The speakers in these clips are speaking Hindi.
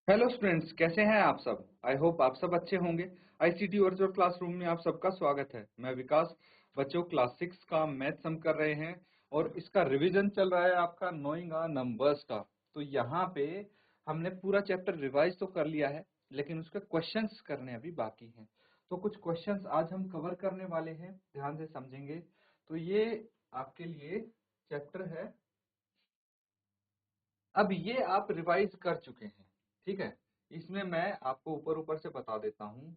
हेलो स्टूडेंट्स, कैसे हैं आप सब। आई होप आप सब अच्छे होंगे। आईसीटी वर्चुअल क्लासरूम में आप सबका स्वागत है। मैं विकास। बच्चों, क्लास 6 का मैथ्स हम कर रहे हैं और इसका रिवीजन चल रहा है आपका नोइंग आ नंबर्स का। तो यहाँ पे हमने पूरा चैप्टर रिवाइज तो कर लिया है, लेकिन उसके क्वेश्चंस करने अभी बाकी हैं। तो कुछ क्वेश्चंस आज हम कवर करने वाले हैं, ध्यान से समझेंगे। तो ये आपके लिए चैप्टर है। अब ये आप रिवाइज कर चुके हैं, ठीक है। इसमें मैं आपको ऊपर ऊपर से बता देता हूँ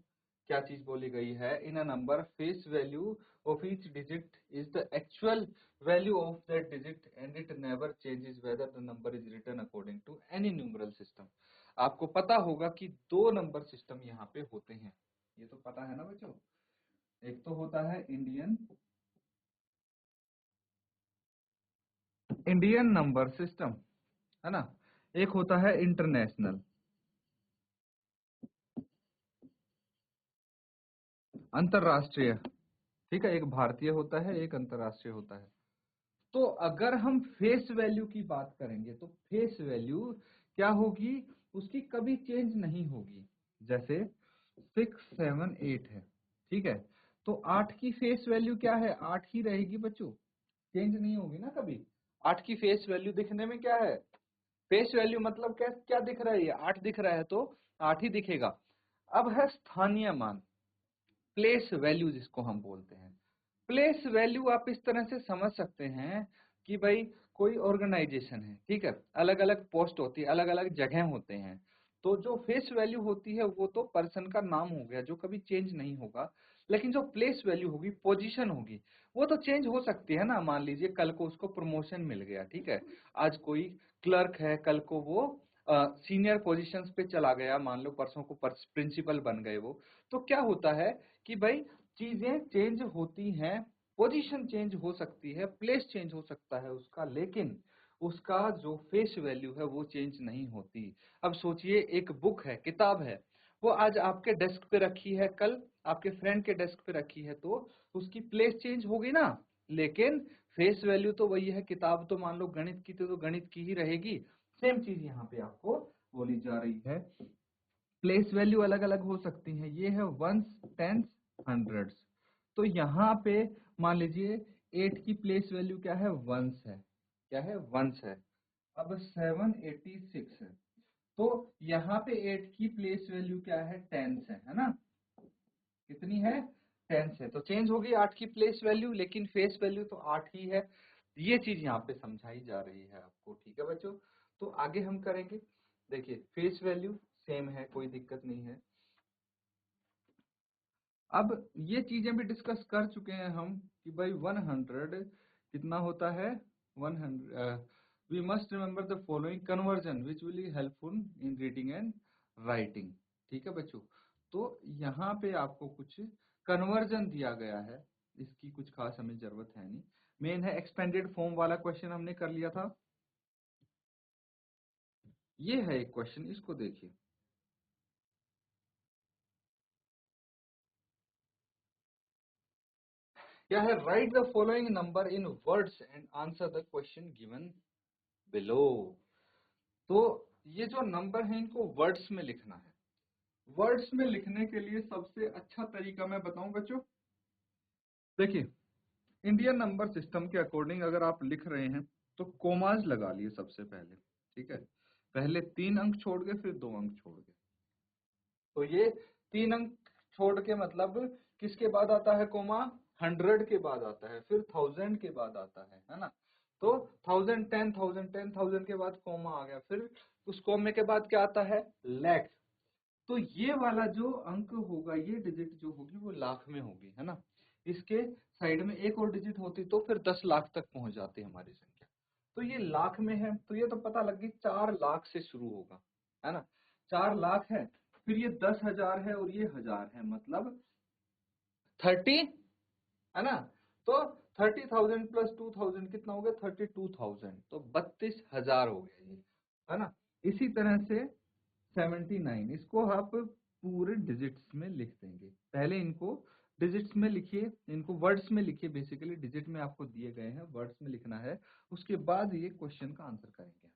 क्या चीज बोली गई है। In a number face value of each digit is the actual value of that digit and it never changes whether the number is written according to any numeral system. आपको पता होगा कि दो नंबर सिस्टम यहाँ पे होते हैं, ये तो पता है ना बच्चों। एक तो होता है इंडियन इंडियन नंबर सिस्टम, है ना। एक होता है इंटरनेशनल, अंतरराष्ट्रीय। ठीक है, एक भारतीय होता है, एक अंतरराष्ट्रीय होता है। तो अगर हम फेस वैल्यू की बात करेंगे तो फेस वैल्यू क्या होगी, उसकी कभी चेंज नहीं होगी। जैसे 6, 7, 8 है, ठीक है। तो 8 की फेस वैल्यू क्या है, 8 ही रहेगी बच्चों, चेंज नहीं होगी ना कभी। 8 की फेस वैल्यू दिखने में क्या है, फेस वैल्यू मतलब क्या क्या दिख रहा है, ये 8 दिख रहा है तो 8 ही दिखेगा। अब है स्थानीय मान, प्लेस वैल्यू जिसको हम बोलते हैं। प्लेस वैल्यू आप इस तरह से समझ सकते हैं कि भाई कोई ऑर्गेनाइजेशन है, ठीक है, अलग अलग पोस्ट होती है, अलग अलग जगह होते हैं। तो जो फेस वैल्यू होती है वो तो पर्सन का नाम हो गया जो कभी चेंज नहीं होगा। लेकिन जो प्लेस वैल्यू होगी, पोजीशन होगी, वो तो चेंज हो सकती है ना। मान लीजिए कल को उसको प्रमोशन मिल गया, ठीक है। आज कोई क्लर्क है, कल को वो सीनियर पोजीशंस पे चला गया, मान लो परसों को प्रिंसिपल बन गए वो। तो क्या होता है कि भाई चीजें चेंज होती हैं, पोजीशन चेंज हो सकती है, प्लेस चेंज हो सकता है उसका, लेकिन उसका जो फेस वैल्यू है वो चेंज नहीं होती। अब सोचिए, एक बुक है, किताब है, वो आज आपके डेस्क पे रखी है, कल आपके फ्रेंड के डेस्क पे रखी है, तो उसकी प्लेस चेंज होगी ना। लेकिन फेस वैल्यू तो वही है। किताब तो मान लो गणित की, तो गणित की ही रहेगी। सेम चीज यहाँ पे आपको बोली जा रही है। प्लेस वैल्यू अलग अलग हो सकती हैं। ये है वंस, टेंस, हंड्रेड्स। तो यहाँ पे मान लीजिए 8 की प्लेस वैल्यू क्या है, वंस है। क्या है, वंस है। अब 786 है, तो यहाँ पे 8 की प्लेस वैल्यू क्या है, टेंस है ना। कितनी है, टेंस है। तो चेंज होगी 8 की प्लेस वैल्यू, लेकिन फेस वैल्यू तो 8 ही है। ये चीज यहाँ पे समझाई जा रही है आपको, ठीक है बच्चों। तो आगे हम करेंगे। देखिए, फेस वैल्यू सेम है, कोई दिक्कत नहीं है। अब ये चीजें भी डिस्कस कर चुके हैं हम कि भाई 100 कितना होता है, 100। We must remember the following conversion which will be helpful in reading and writing. ठीक है बच्चों। तो यहाँ पे आपको कुछ कन्वर्जन दिया गया है, इसकी कुछ खास हमें जरूरत है नहीं। मेन है एक्सपेंडेड फॉर्म वाला क्वेश्चन हमने कर लिया था। ये है एक क्वेश्चन, इसको देखिए। क्या है, right the following number in words and answer the question given below. तो ये जो नंबर है इनको वर्ड्स में लिखना है। वर्ड्स में लिखने के लिए सबसे अच्छा तरीका मैं बताऊं बच्चों। देखिए, इंडियन नंबर सिस्टम के अकॉर्डिंग अगर आप लिख रहे हैं तो कोमाज लगा लिए सबसे पहले, ठीक है। पहले 3 अंक छोड़ के फिर 2 अंक छोड़ के। तो ये 3 अंक छोड़ के मतलब किसके बाद आता है कोमा, 100 के बाद आता है, फिर 1000 के बाद आता है ना। तो 1000, 10,000, 10,000 के बाद कोमा आ गया, फिर उस कोमे के बाद क्या आता है, लैख। तो ये वाला जो अंक होगा, ये डिजिट जो होगी वो लाख में होगी, है ना। इसके साइड में एक और डिजिट होती तो फिर 10 लाख तक पहुंच जाती हमारी संख्या। तो ये लाख में है, तो ये तो पता लग गई 4 लाख से शुरू होगा, है ना। 4 लाख है, फिर ये 10,000 है और ये 1000 है, मतलब 30, है ना। तो 30,000 प्लस 2,000 कितना हो गया, 32,000। तो 32,000 हो गया ये, है ना। इसी तरह से 79, इसको आप पूरे डिजिट्स में लिख देंगे। पहले इनको डिजिट्स में लिखिए, इनको वर्ड्स में लिखिए। बेसिकली डिजिट में आपको दिए गए हैं, वर्ड्स में लिखना है, उसके बाद ये क्वेश्चन का आंसर करेंगे।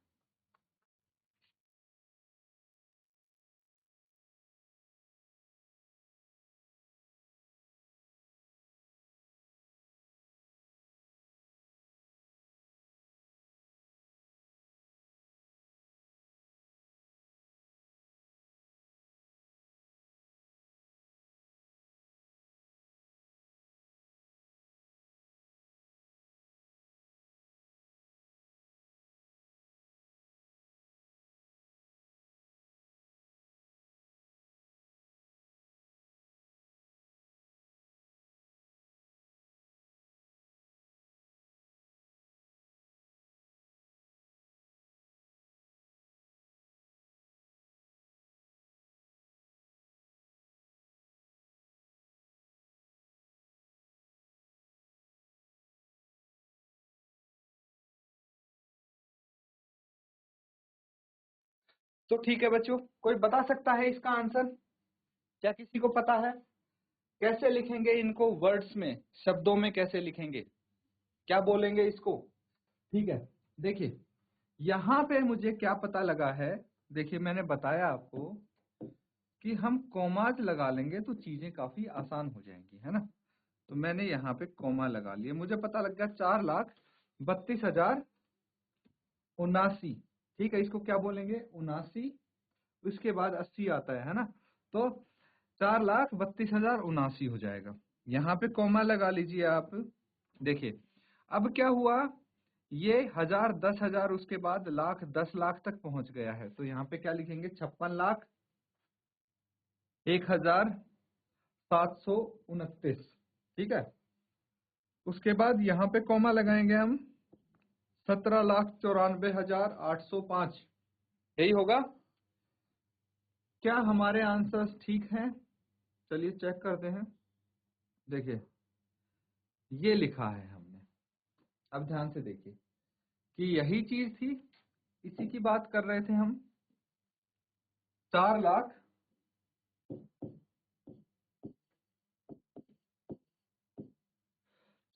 तो ठीक है बच्चों, कोई बता सकता है इसका आंसर? क्या किसी को पता है कैसे लिखेंगे इनको वर्ड्स में, शब्दों में कैसे लिखेंगे, क्या बोलेंगे इसको? ठीक है, देखिए यहाँ पे मुझे क्या पता लगा है, देखिए मैंने बताया आपको कि हम कॉमाज लगा लेंगे तो चीजें काफी आसान हो जाएंगी, है ना। तो मैंने यहाँ पे कॉमा लगा लिया, मुझे पता लग गया 4,32,079। ठीक है, इसको क्या बोलेंगे? 79, उसके बाद 80 आता है ना, तो 4,32,079 हो जाएगा। यहाँ पे कॉमा लगा लीजिए आप। देखिए अब क्या हुआ, ये 1000, 10,000, उसके बाद लाख, 10 लाख तक पहुंच गया है, तो यहाँ पे क्या लिखेंगे? 56,01,729। ठीक है, उसके बाद यहाँ पे कॉमा लगाएंगे हम 17,94,805। यही होगा। क्या हमारे आंसर्स ठीक हैं? चलिए चेक करते हैं। देखिए ये लिखा है हमने, अब ध्यान से देखिए कि यही चीज थी, इसी की बात कर रहे थे हम। 4,00,000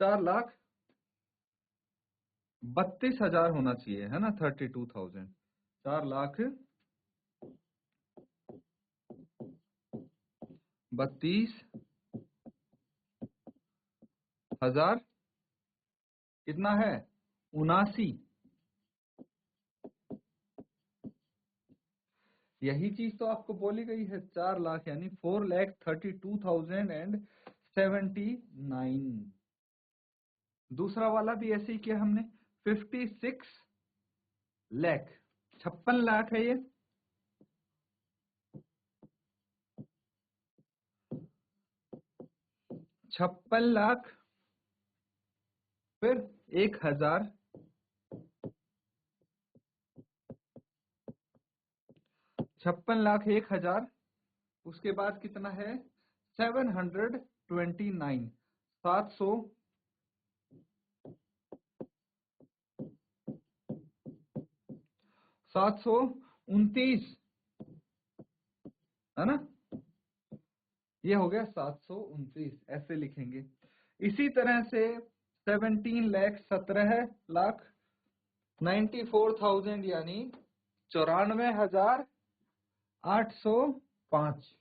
4,32,000 होना चाहिए, है ना, 32,000। 4,32,000 कितना है? 79। यही चीज तो आपको बोली गई है, 4 लाख यानी 4,32,079। दूसरा वाला भी ऐसे ही किया हमने, 56 लाख, 56 लाख है ये। 56 लाख, फिर 1,000, 56 लाख 1,000, उसके बाद कितना है? 729, 729, है ना, ये हो गया 729, ऐसे लिखेंगे। इसी तरह से 17 लाख, 17 लाख, 94,000 यानी 94,805,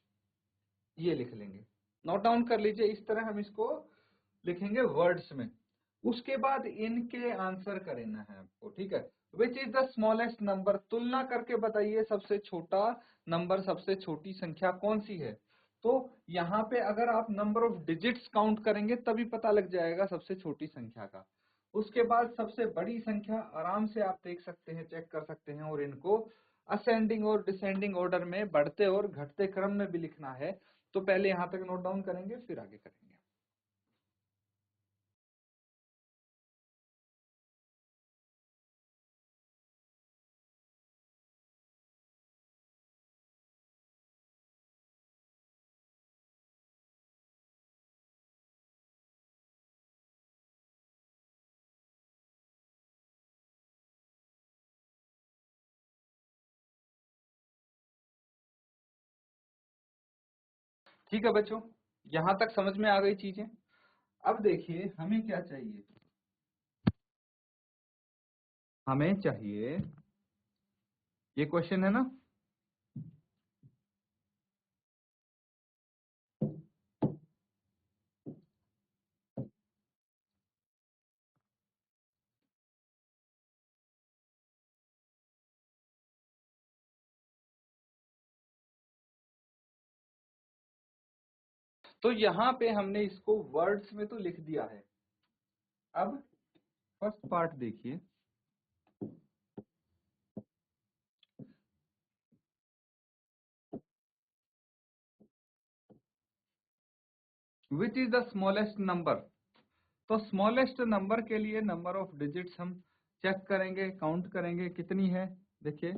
ये लिख लेंगे। नोट डाउन कर लीजिए, इस तरह हम इसको लिखेंगे वर्ड्स में। उसके बाद इनके आंसर करना है आपको, ठीक है। Which is the smallest number, तुलना करके बताइए सबसे छोटा नंबर, सबसे छोटी संख्या कौन सी है। तो यहाँ पे अगर आप नंबर ऑफ डिजिट्स काउंट करेंगे तभी पता लग जाएगा सबसे छोटी संख्या का। उसके बाद सबसे बड़ी संख्या आराम से आप देख सकते हैं, चेक कर सकते हैं, और इनको असेंडिंग और डिसेंडिंग ऑर्डर में, बढ़ते और घटते क्रम में भी लिखना है। तो पहले यहाँ तक नोट डाउन करेंगे, फिर आगे करेंगे। ठीक है बच्चों, यहां तक समझ में आ गई चीजें। अब देखिए हमें क्या चाहिए, हमें चाहिए, ये क्वेश्चन है ना, तो यहाँ पे हमने इसको वर्ड्स में तो लिख दिया है। अब फर्स्ट पार्ट देखिए, which is the smallest number. तो स्मॉलेस्ट नंबर के लिए नंबर ऑफ डिजिट्स हम चेक करेंगे, काउंट करेंगे कितनी है। देखिए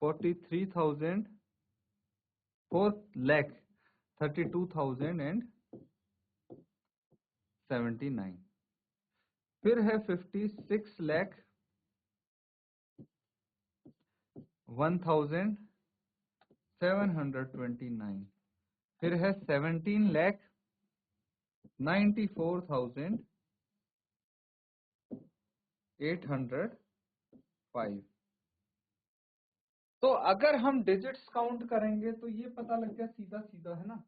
43,000, 4,32,079, फिर है 56 लाख 1,000, 729, फिर है 17,94,805। तो अगर हम डिजिट्स काउंट करेंगे तो ये पता लग गया सीधा सीधा, है ना,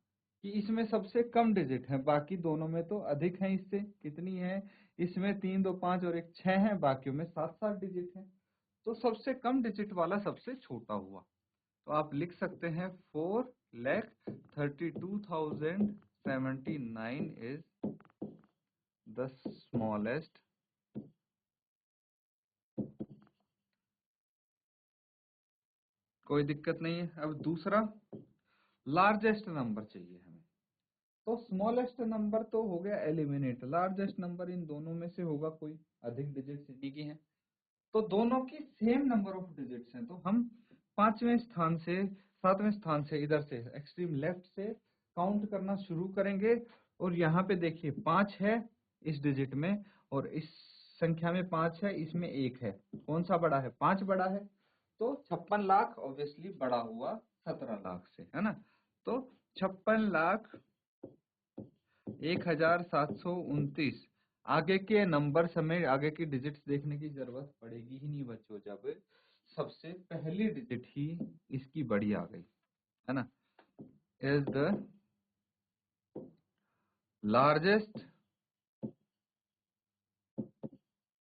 कि इसमें सबसे कम डिजिट है, बाकी दोनों में तो अधिक है। इससे कितनी है, इसमें 3, 2, 5 और 1 6 है, बाकियों में 7-7 डिजिट है। तो सबसे कम डिजिट वाला सबसे छोटा हुआ। तो आप लिख सकते हैं 4,32,079 इज द स्मॉलेस्ट कोई दिक्कत नहीं है। अब दूसरा लार्जेस्ट नंबर चाहिए हमें। तो स्मॉलेस्ट नंबर तो हो गया एलिमिनेट, लार्जेस्ट नंबर इन दोनों में से होगा कोई, अधिक डिजिट्स इन्हीं की हैं। तो दोनों की सेम नंबर ऑफ डिजिट्स हैं, तो हम 5वें स्थान से 7वें स्थान से इधर से एक्सट्रीम लेफ्ट से काउंट करना शुरू करेंगे। और यहाँ पे देखिए 5 है इस डिजिट में, और इस संख्या में 5 है, इसमें 1 है। कौन सा बड़ा है, 5 बड़ा है। तो 56 लाख ऑब्वियसली बड़ा हुआ 17 लाख से, है ना। तो 56,01,729। आगे के नंबर हमें, आगे की डिजिट्स देखने की जरूरत पड़ेगी ही नहीं बच्चों, जब सबसे पहली डिजिट ही इसकी बड़ी आ गई, है ना। इज द लार्जेस्ट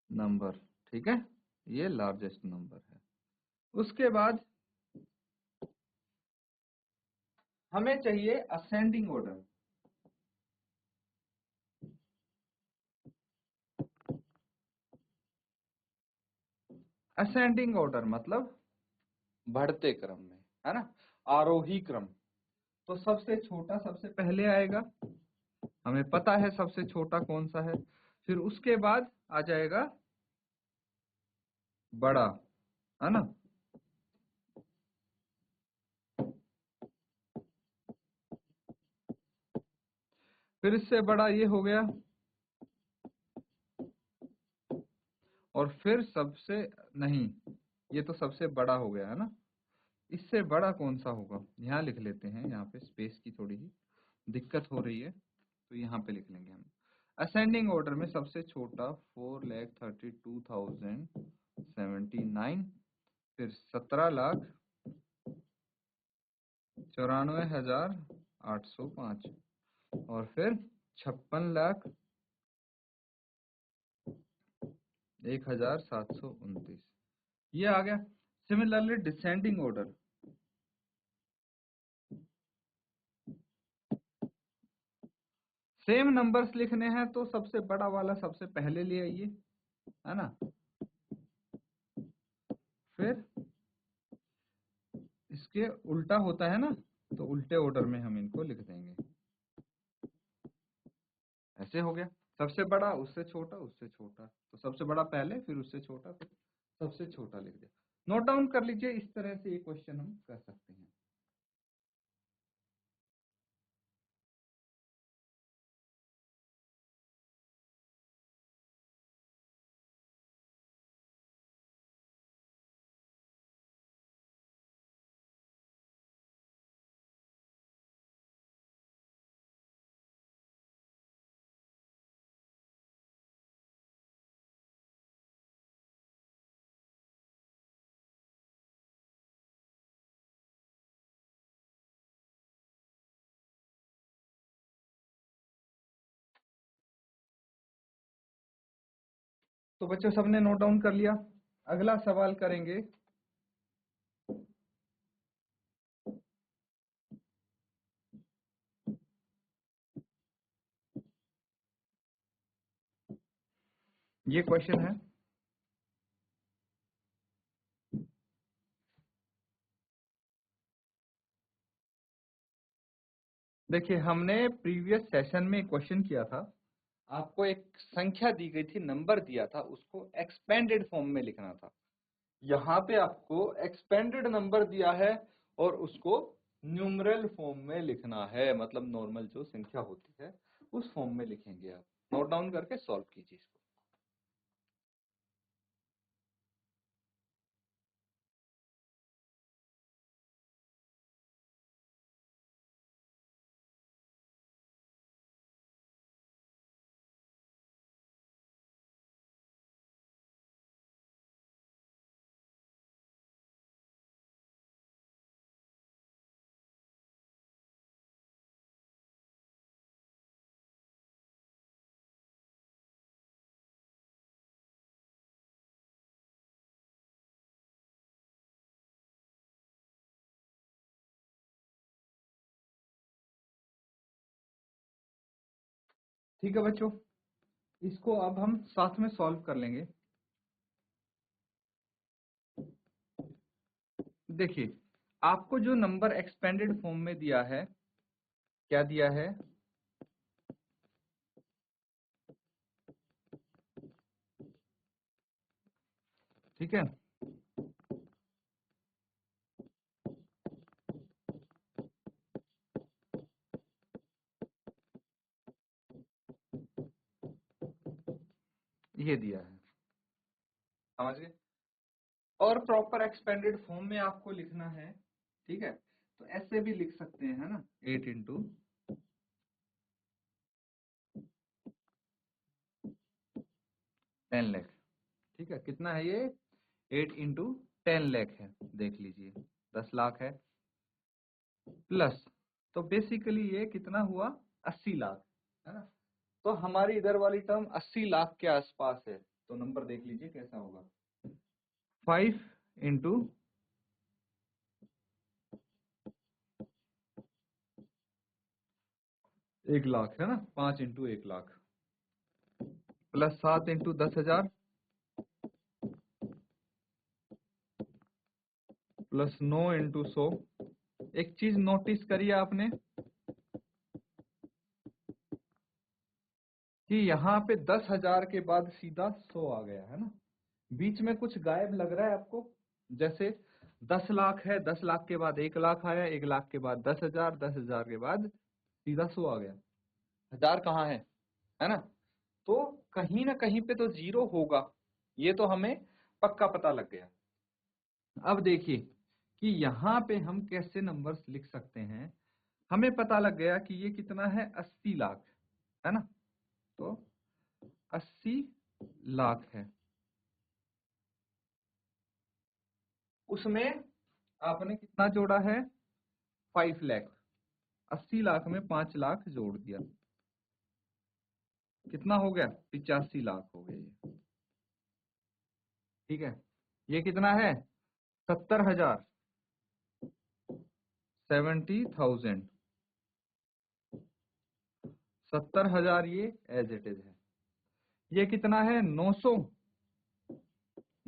नंबर, ठीक है, ये लार्जेस्ट नंबर है। उसके बाद हमें चाहिए असेंडिंग ऑर्डर। असेंडिंग ऑर्डर मतलब बढ़ते क्रम में, है ना, आरोही क्रम। तो सबसे छोटा सबसे पहले आएगा, हमें पता है सबसे छोटा कौन सा है। फिर उसके बाद आ जाएगा बड़ा, है ना। फिर इससे बड़ा ये हो गया, और फिर सबसे, नहीं, ये तो सबसे बड़ा हो गया, है ना। इससे बड़ा कौन सा होगा, यहाँ लिख लेते हैं, यहाँ पे स्पेस की थोड़ी ही दिक्कत हो रही है, तो यहाँ पे लिख लेंगे हम। असेंडिंग ऑर्डर में सबसे छोटा 4,32,079, फिर 17,94,805, और फिर 56,01,729, ये आ गया। Similarly descending order, same numbers लिखने हैं तो सबसे बड़ा वाला सबसे पहले ले आइए, है ना। फिर इसके उल्टा होता है ना, तो उल्टे ऑर्डर में हम इनको लिख देंगे। ऐसे हो गया, सबसे बड़ा उससे छोटा उससे छोटा, तो सबसे बड़ा पहले, फिर उससे छोटा, फिर सबसे छोटा लिख दिया। नोट डाउन कर लीजिए, इस तरह से ये क्वेश्चन हम कर सकते हैं। तो बच्चों सबने नोट डाउन कर लिया, अगला सवाल करेंगे। ये क्वेश्चन है, देखिए हमने प्रीवियस सेशन में क्वेश्चन किया था, आपको एक संख्या दी गई थी, नंबर दिया था, उसको एक्सपेंडेड फॉर्म में लिखना था। यहाँ पे आपको एक्सपेंडेड नंबर दिया है और उसको न्यूमरल फॉर्म में लिखना है, मतलब नॉर्मल जो संख्या होती है उस फॉर्म में लिखेंगे आप। नोट डाउन करके सॉल्व कीजिए इसको। ठीक है बच्चों, इसको अब हम साथ में सॉल्व कर लेंगे। देखिए, आपको जो नंबर एक्सपेंडेड फॉर्म में दिया है, क्या दिया है, ठीक है, ये दिया है, समझ गए। और प्रॉपर एक्सपेंडेड फॉर्म में आपको लिखना है, ठीक है, तो ऐसे भी लिख सकते हैं, है ना, 8 इंटू 10 लाख, ठीक है, कितना है ये, 8 इंटू 10 लाख है, देख लीजिए 10 लाख है, प्लस, तो बेसिकली ये कितना हुआ, 80 लाख, है ना। तो हमारी इधर वाली टर्म 80 लाख के आसपास है, तो नंबर देख लीजिए कैसा होगा, 5 इंटू 1 लाख, है ना, 5 into 1 lakh, plus 7 into 10,000, plus 9 into 100। एक चीज नोटिस करिए आपने कि यहाँ पे 10,000 के बाद सीधा 100 आ गया, है ना, बीच में कुछ गायब लग रहा है आपको, जैसे 10 लाख है, 10 लाख के बाद 1 लाख आया, 1 लाख के बाद 10,000, 10,000 के बाद सीधा 100 आ गया, हजार कहाँ है ना, तो कहीं ना कहीं पे तो जीरो होगा, ये तो हमें पक्का पता लग गया। अब देखिए कि यहाँ पे हम कैसे नंबर्स लिख सकते हैं, हमें पता लग गया कि ये कितना है, 80 लाख, है ना, तो 80 लाख है, उसमें आपने कितना जोड़ा है, 5 लाख, 80 लाख में 5 लाख जोड़ दिया, कितना हो गया, 85 लाख हो गया ये, ठीक है। ये कितना है, 70,000, 70,000, 70,000 ये एज इट इज है। ये कितना है, 900,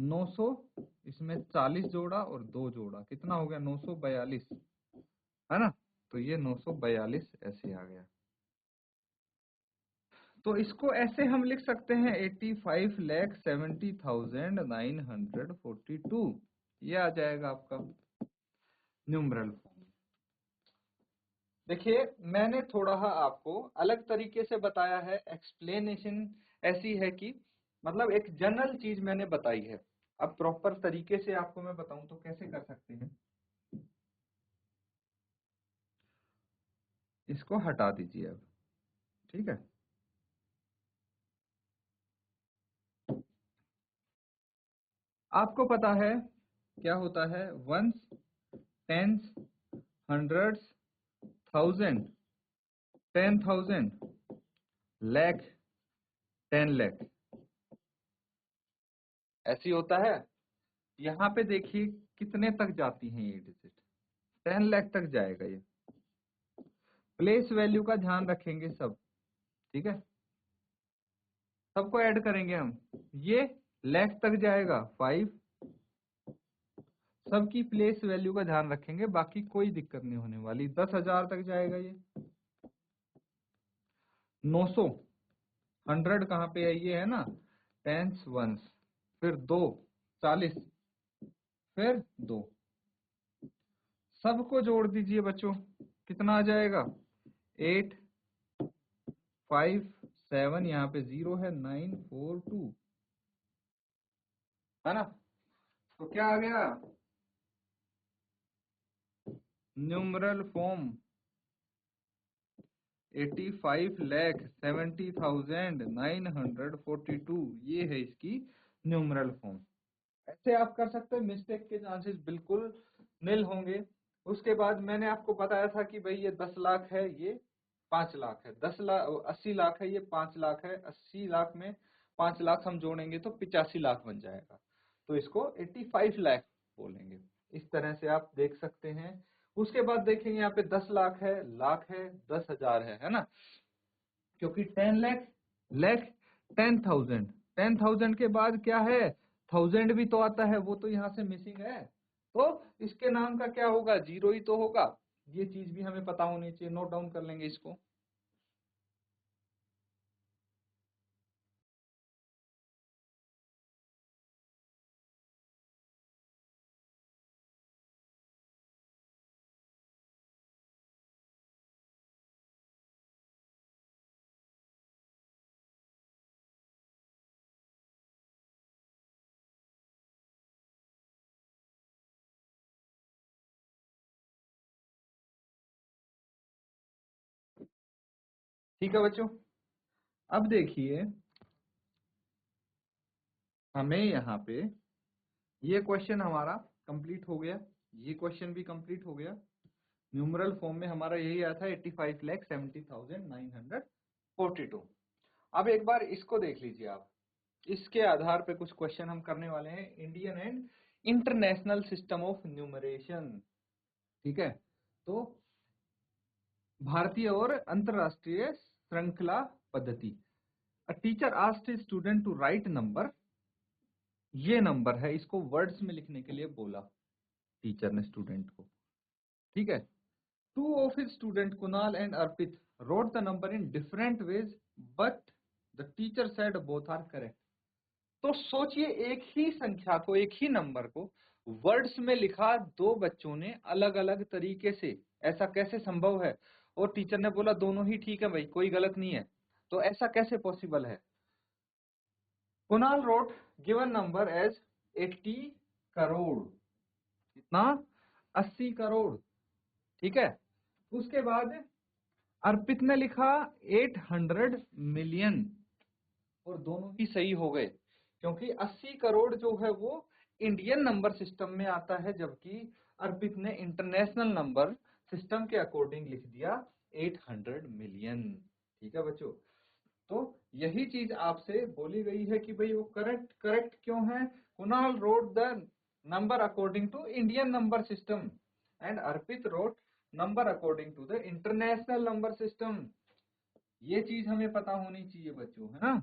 900, इसमें 40 जोड़ा और 2 जोड़ा, कितना हो गया, 942, है ना, तो ये 942 ऐसे आ गया। तो इसको ऐसे हम लिख सकते हैं, 85,70,942, ये आ जाएगा आपका न्यूमरल फॉर्म। देखिए, मैंने थोड़ा आपको अलग तरीके से बताया है, एक्सप्लेनेशन ऐसी है कि मतलब एक जनरल चीज मैंने बताई है, अब प्रॉपर तरीके से आपको मैं बताऊं तो कैसे कर सकते हैं, इसको हटा दीजिए अब, ठीक है। आपको पता है क्या होता है, ones, tens, hundreds, thousand, 10,000, lakh, 10 lakh, ऐसी होता है। यहाँ पे देखिए कितने तक जाती हैं ये डिजिट, 10 लाख तक जाएगा ये, प्लेस वैल्यू का ध्यान रखेंगे सब, ठीक है, सबको ऐड करेंगे हम, ये लाख तक जाएगा 5, सबकी प्लेस वैल्यू का ध्यान रखेंगे, बाकी कोई दिक्कत नहीं होने वाली, 10,000 तक जाएगा ये, 900, 100 कहाँ पे है, ये है ना, टेंस वंस, फिर 2, 40, फिर 2, सबको जोड़ दीजिए बच्चों, कितना आ जाएगा, 8, 5, 7, यहाँ पे 0 है, 9, 4, 2, है ना, तो क्या आ गया, न्यूमरल फॉर्म 85,70,942, ये है इसकी न्यूमरल फॉर्म। ऐसे आप कर सकते हैं, मिस्टेक के चांसेस बिल्कुल निल होंगे। उसके बाद मैंने आपको बताया था कि भाई ये 10 लाख है, ये 5 लाख है, 10 लाख 80 लाख है, ये 5 लाख है, 80 लाख में 5 लाख हम जोड़ेंगे तो 85 लाख बन जाएगा, तो इसको 85 लाख बोलेंगे। इस तरह से आप देख सकते हैं। उसके बाद देखेंगे यहाँ पे 10 लाख है, लाख है, 10,000 है ना, क्योंकि 10 लाख, लाख, 10,000, 10,000 के बाद क्या है, 1000 भी तो आता है, वो तो यहाँ से मिसिंग है, तो इसके नाम का क्या होगा, जीरो ही तो होगा। ये चीज भी हमें पता होनी चाहिए, नोट डाउन कर लेंगे इसको। ठीक है बच्चों, अब देखिए हमें यहाँ पे ये क्वेश्चन हमारा कंप्लीट हो गया, ये क्वेश्चन भी कंप्लीट हो गया। न्यूमरल फॉर्म में हमारा यही आया था 85,70,942। अब एक बार इसको देख लीजिए आप, इसके आधार पे कुछ क्वेश्चन हम करने वाले हैं, Indian and international system of numeration. ठीक है, तो भारतीय और अंतरराष्ट्रीय श्रृंखला पद्धति। A teacher asked student to write number, ये नंबर है, इसको वर्ड्स में लिखने के लिए बोला टीचर ने स्टूडेंट को। ठीक है, two of his student Kunal and Arpit wrote the number in different ways but the teacher said both are correct। तो सोचिए एक ही संख्या को, एक ही नंबर को वर्ड्स में लिखा दो बच्चों ने अलग अलग तरीके से, ऐसा कैसे संभव है, और टीचर ने बोला दोनों ही ठीक है भाई, कोई गलत नहीं है, तो ऐसा कैसे पॉसिबल है। Kunal wrote given number as 80 crore, कितना, 80 करोड़। ठीक है, उसके बाद अर्पित ने लिखा 800 मिलियन, और दोनों ही सही हो गए, क्योंकि 80 करोड़ जो है वो इंडियन नंबर सिस्टम में आता है, जबकि अर्पित ने इंटरनेशनल नंबर सिस्टम के अकॉर्डिंग लिख दिया 800 मिलियन। ठीक है बच्चों, तो यही चीज आपसे बोली गई है कि भाई वो करेक्ट करेक्ट क्यों है। Kunal wrote the number according to Indian number system and Arpit wrote number according to the international number system. ये चीज हमें पता होनी चाहिए बच्चों, है ना,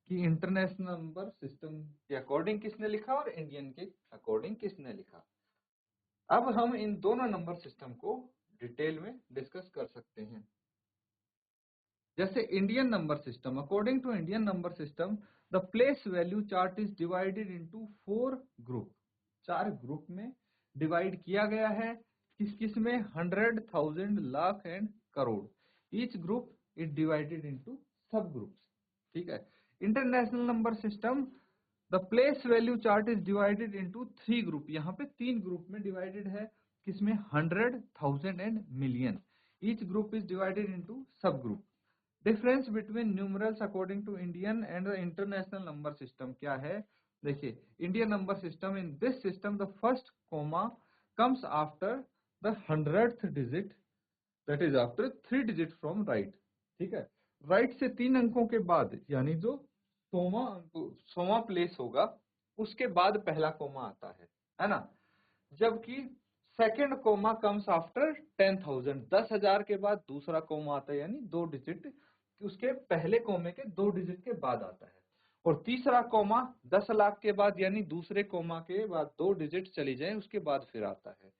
कि इंटरनेशनल नंबर सिस्टम के अकॉर्डिंग किसने लिखा और इंडियन के अकॉर्डिंग किसने लिखा। अब हम इन दोनों नंबर सिस्टम को डिटेल में डिस्कस कर सकते हैं। जैसे Indian number system, according to Indian number system the place value chart is divided into 4 group, 4 group में डिवाइड किया गया है। किस किस में, 100, 1000, lakh and crore. Each group is divided into sub groups. ठीक है, international number system the place value chart is divided into 3 group, यहाँ पे 3 ग्रुप में डिवाइडेड है, किसमें, 100, 1000 and million. Each group is divided into sub group. Difference between numerals according to Indian and the international number system क्या है। देखिए, Indian number system, in this system the first comma comes after the 100th digit, that is after 3 digit from right. ठीक है, राइट से 3 अंकों के बाद, यानी जो 100वां प्लेस होगा उसके बाद पहला कोमा आता है ना। जबकि सेकंड कोमा कम्स आफ्टर 10,000, 10,000 के बाद दूसरा कोमा आता है, यानी 2 डिजिट उसके पहले कोमे के 2 डिजिट के बाद आता है। और तीसरा कोमा 10 लाख के बाद, यानी दूसरे कोमा के बाद 2 डिजिट चली जाए उसके बाद फिर आता है।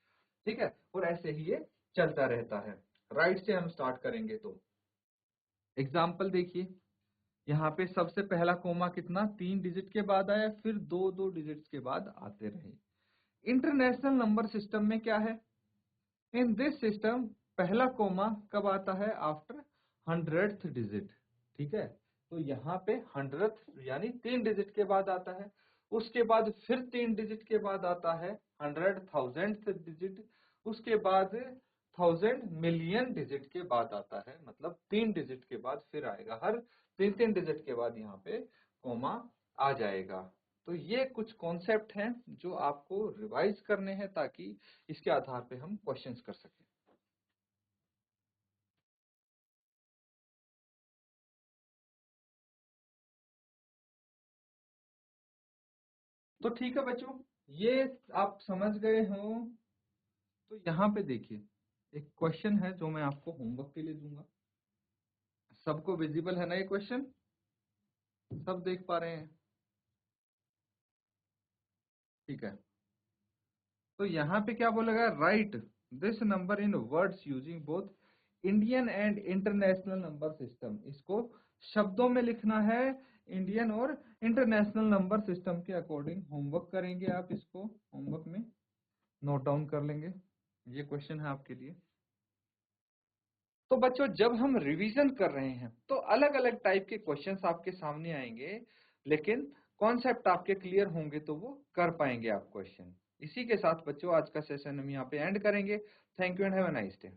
ठीक है, और ऐसे ही ये चलता रहता है। राइट से हम स्टार्ट करेंगे तो एग्जाम्पल देखिए, यहाँ पे सबसे पहला कोमा कितना, 3 डिजिट के बाद आया, फिर 2 डिजिट के बाद आते रहे। इंटरनेशनल नंबर सिस्टम में क्या है, इन दिस सिस्टम पहला कोमा कब आता है, आफ्टर 100th डिजिट। ठीक है, तो यहाँ पे 100th यानी 3 डिजिट के बाद आता है, उसके बाद फिर 3 डिजिट के बाद आता है 100, 1000th डिजिट, उसके बाद 1000 मिलियन डिजिट के बाद आता है, मतलब 3 डिजिट के बाद फिर आएगा, हर 3 डिजिट के बाद यहाँ पे कोमा आ जाएगा। तो ये कुछ कॉन्सेप्ट हैं जो आपको रिवाइज करने हैं, ताकि इसके आधार पे हम क्वेश्चंस कर सकें। तो ठीक है बच्चों, ये आप समझ गए हो। तो यहाँ पे देखिए एक क्वेश्चन है जो मैं आपको होमवर्क के लिए दूंगा। सबको विजिबल है ना ये क्वेश्चन? सब देख पा रहे हैं? ठीक है, तो यहाँ पे क्या बोलेगा, right this number in words using both Indian and international number system. इसको शब्दों में लिखना है, इंडियन और इंटरनेशनल नंबर सिस्टम के अकॉर्डिंग। होमवर्क करेंगे आप, इसको होमवर्क में नोट डाउन कर लेंगे। ये क्वेश्चन है आपके लिए। तो बच्चों जब हम रिवीजन कर रहे हैं तो अलग अलग टाइप के क्वेश्चंस आपके सामने आएंगे, लेकिन कॉन्सेप्ट आपके क्लियर होंगे तो वो कर पाएंगे आप क्वेश्चन। इसी के साथ बच्चों आज का सेशन हम यहाँ पे एंड करेंगे। Thank you and have a nice day.